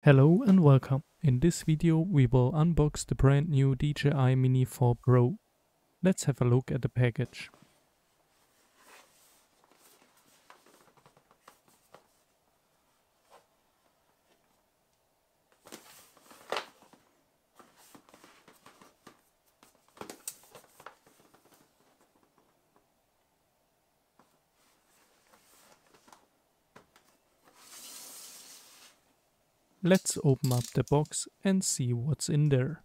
Hello and welcome. In this video we will unbox the brand new DJI Mini 4 Pro. Let's have a look at the package. Let's open up the box and see what's in there.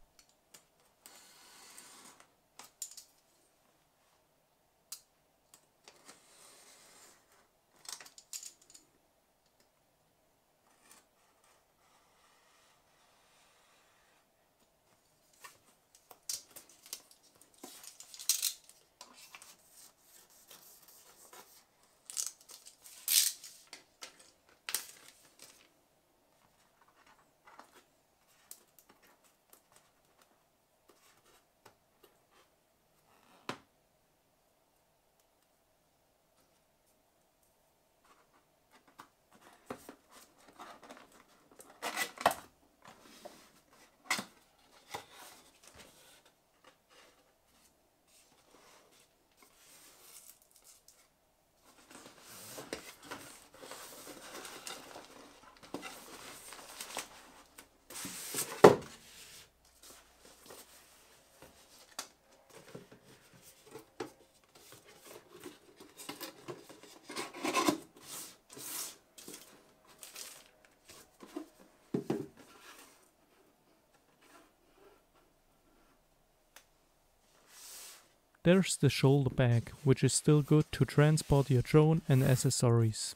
There's the shoulder bag, which is still good to transport your drone and accessories.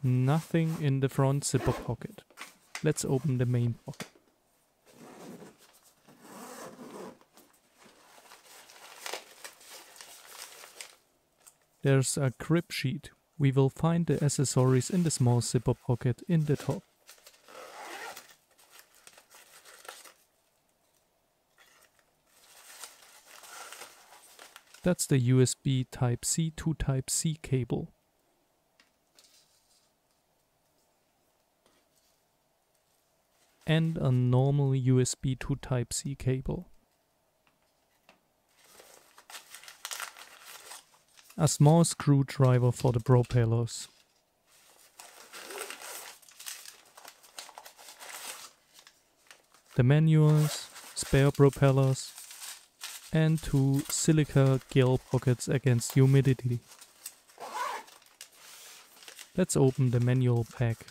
Nothing in the front zipper pocket. Let's open the main pocket. There's a grip sheet. We will find the accessories in the small zipper pocket in the top. That's the USB Type-C to Type-C cable. And a normal USB to Type-C cable. A small screwdriver for the propellers. The manuals, spare propellers, and two silica gel pockets against humidity. Let's open the manual pack.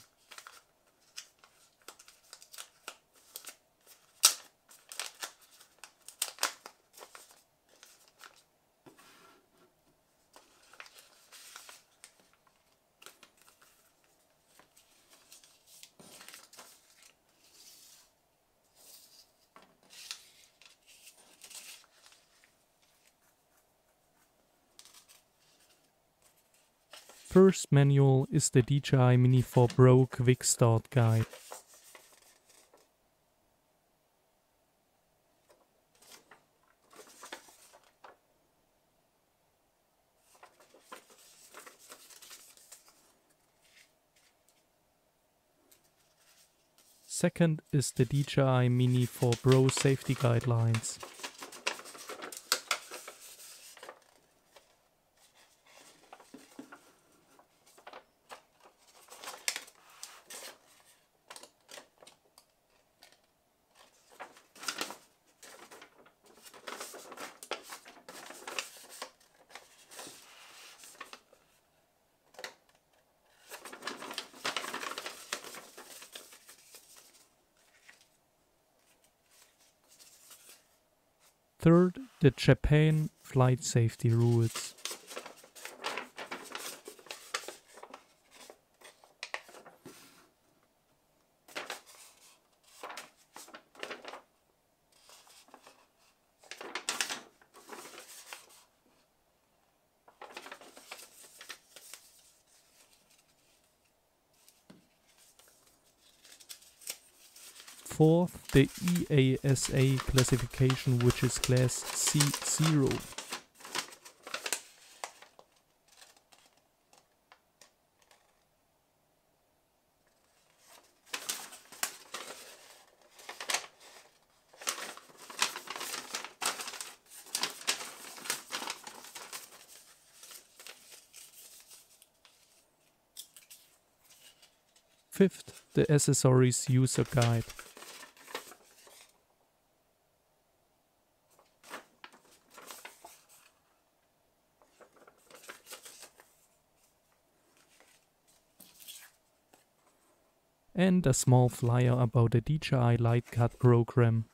First manual is the DJI Mini 4 Pro Quick Start Guide. Second is the DJI Mini 4 Pro Safety Guidelines. Third, the Japan Flight Safety Rules. Fourth, the EASA classification, which is class C0. Fifth, the accessories user guide. And a small flyer about the DJI Lightcut program.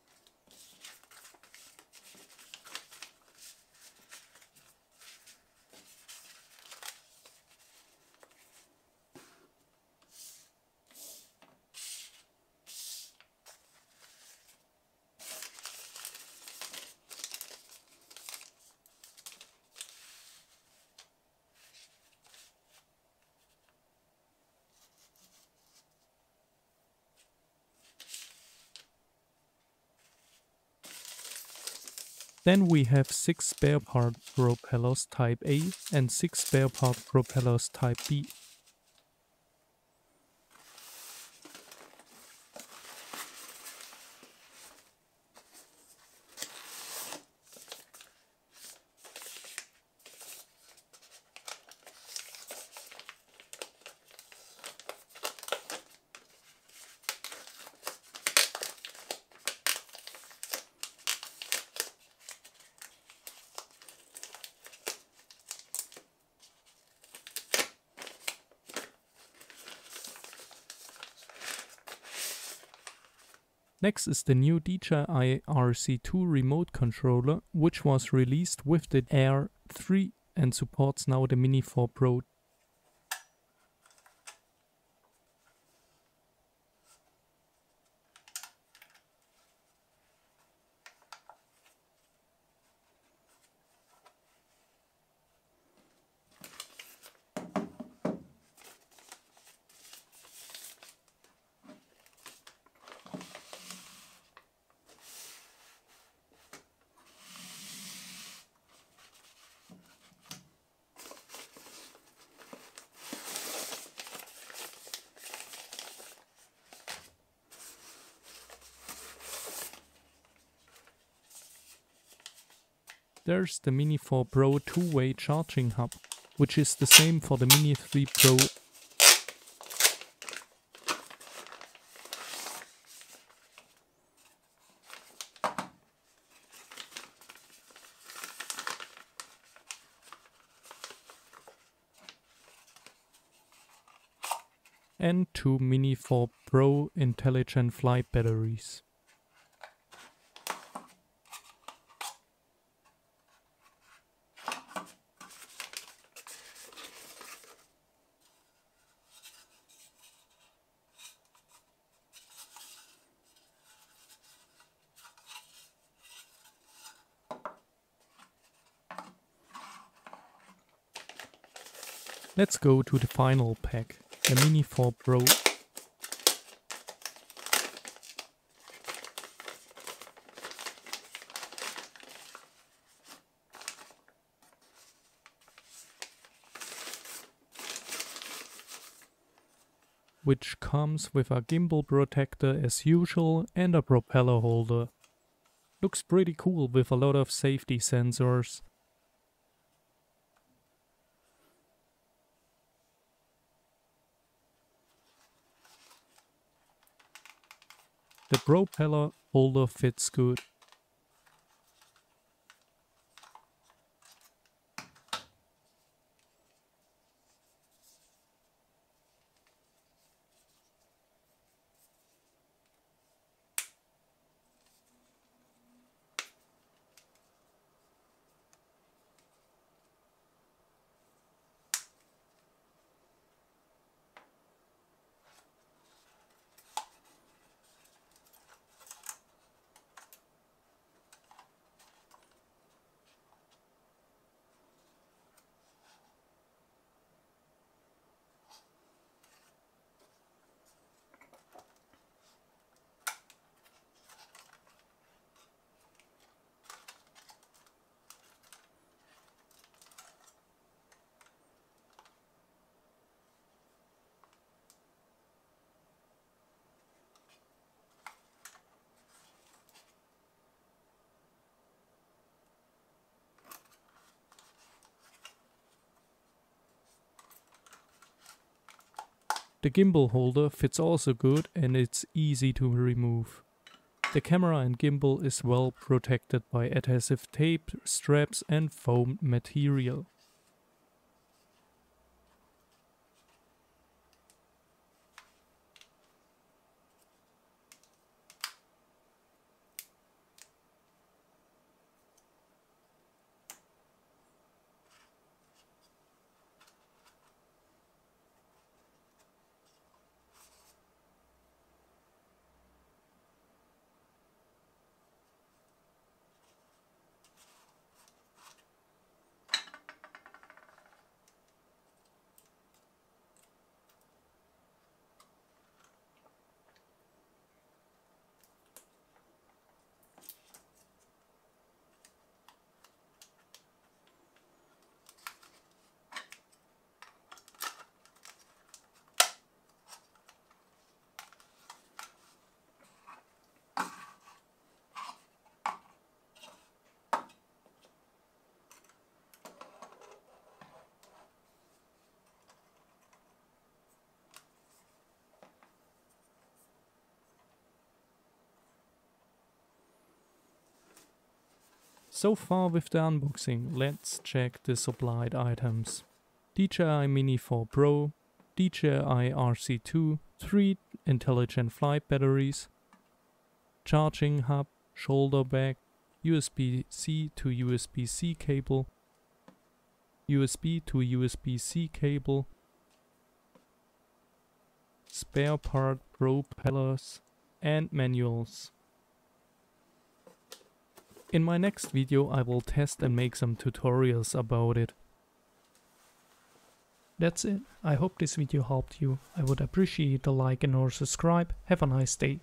Then we have 6 spare part propellers type A and 6 spare part propellers type B. Next is the new DJI RC2 Remote Controller, which was released with the Air 3 and supports now the Mini 4 Pro. There's the Mini 4 Pro two-way charging hub, which is the same for the Mini 3 Pro. And 2 Mini 4 Pro intelligent flight batteries. Let's go to the final pack, the Mini 4 Pro. Which comes with a gimbal protector as usual and a propeller holder. Looks pretty cool with a lot of safety sensors. The propeller holder fits good. The gimbal holder fits also good and it's easy to remove. The camera and gimbal is well protected by adhesive tape, straps and foam material. So far with the unboxing, let's check the supplied items. DJI Mini 4 Pro, DJI RC2, 3 intelligent flight batteries, charging hub, shoulder bag, USB-C to USB-C cable, USB to USB-C cable, spare part propellers and manuals. In my next video I will test and make some tutorials about it. That's it. I hope this video helped you. I would appreciate a like and or subscribe. Have a nice day.